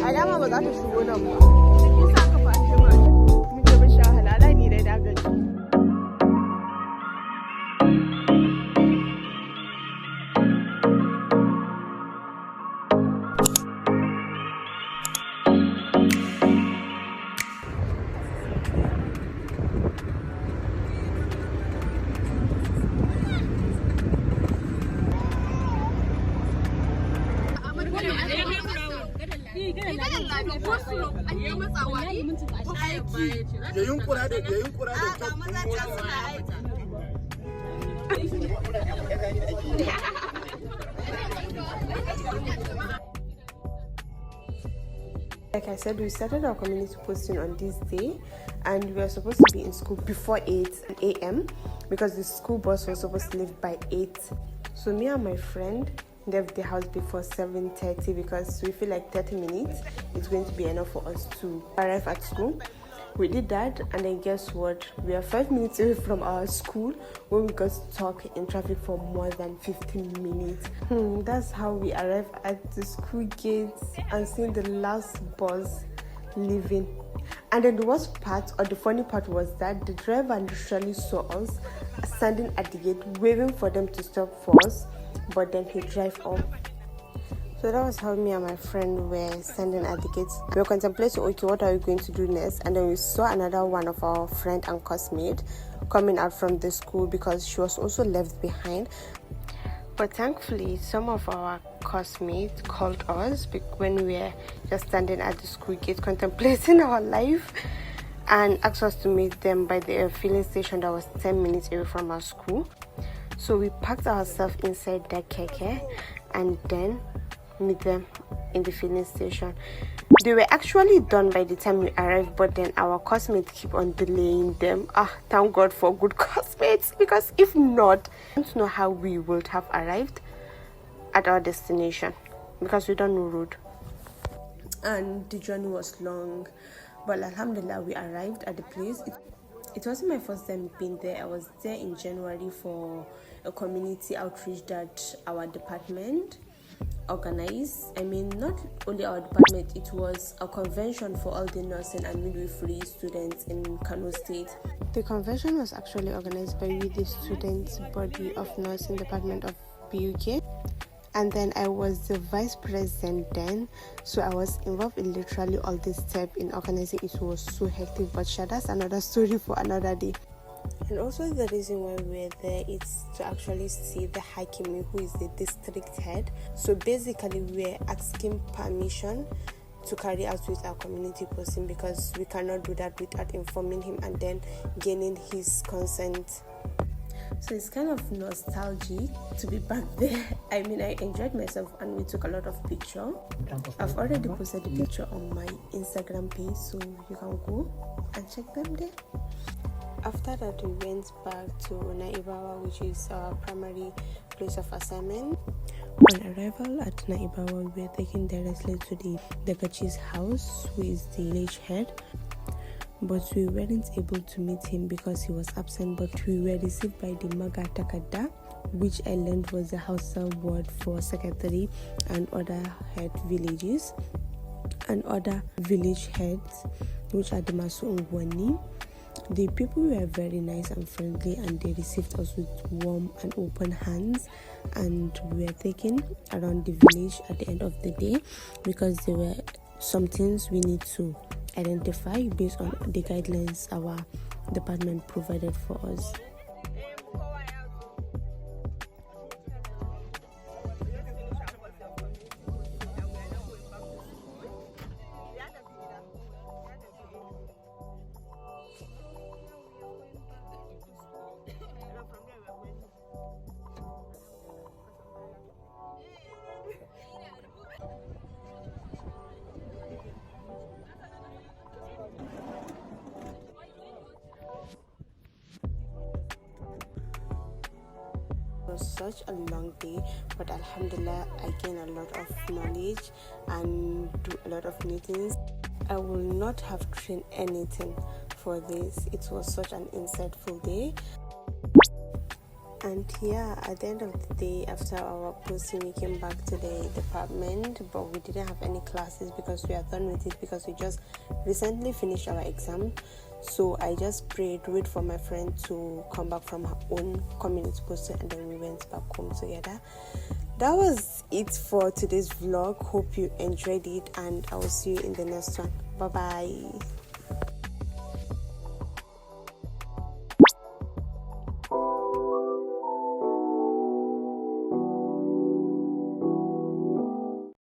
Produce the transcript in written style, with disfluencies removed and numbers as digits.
Alama ba za ta shigo nan ba. Kin sa ka fashe ma. Mun je mun sha halala ni dai da gaji. Like I said, we started our community posting on this day, and we were supposed to be in school before 8 a.m. because the school bus was supposed to leave by 8. So me and my friend left the house before 7:30 because we feel like 30 minutes is going to be enough for us to arrive at school. We did that, and then guess what? We are 5 minutes away from our school when we got stuck in traffic for more than 15 minutes. That's how we arrived at the school gates and seeing the last bus leaving. And then the worst part, or the funny part, was that the driver literally saw us standing at the gate waiting for them to stop for us, but then he drove off. So that was how me and my friend were standing at the gates. We were contemplating, okay, what are we going to do next? And then we saw another one of our friend and classmate coming out from the school because she was also left behind. But thankfully, some of our classmates called us when we were just standing at the school gate contemplating our life, and asked us to meet them by the filling station that was 10 minutes away from our school. So we packed ourselves inside that keke and then meet them in the filling station. They were actually done by the time we arrived, but then our classmates keep on delaying them. Thank God for good classmates, because if not, I don't know how we would have arrived at our destination because we don't know road. And the journey was long, but alhamdulillah, we arrived at the place. It wasn't my first time being there. I was there in January for a community outreach that our department organized. I mean, not only our department, it was a convention for all the nursing and midwifery students in Kano State. The convention was actually organized by the students body of nursing department of BUK, and then I was the vice president then, so I was involved in literally all this step in organizing. It was so hectic, but that's another story for another day. And also the reason why we're there is to actually see the Hakimi, who is the district head. So basically we're asking permission to carry out with our community posting, because we cannot do that without informing him and then gaining his consent. So it's kind of nostalgic to be back there. I mean, I enjoyed myself and we took a lot of pictures. I've already posted the picture on my Instagram page, so you can go and check them there. After that, we went back to Naibawa, which is our primary place of assignment. On arrival at Naibawa, we were taken directly to the Dagachi's house, who is the village head. But we weren't able to meet him because he was absent, but we were received by the Maga Takada, which I learned was the Hausa word for secretary and other head villages and other village heads, which are the Masu Ungwani. The people were very nice and friendly, and they received us with warm and open hands, and we were taken around the village at the end of the day because there were some things we need to identify based on the guidelines our department provided for us. It was such a long day, but alhamdulillah, I gained a lot of knowledge and do a lot of new things. I will not have trained anything for this. It was such an insightful day. And yeah, at the end of the day, after our posting, we came back to the department, but we didn't have any classes because we are done with it, because we just recently finished our exam. So I just prayed, wait for my friend to come back from her own community posting, and then we went back home together. That was it for today's vlog. Hope you enjoyed it, and I will see you in the next one. Bye bye.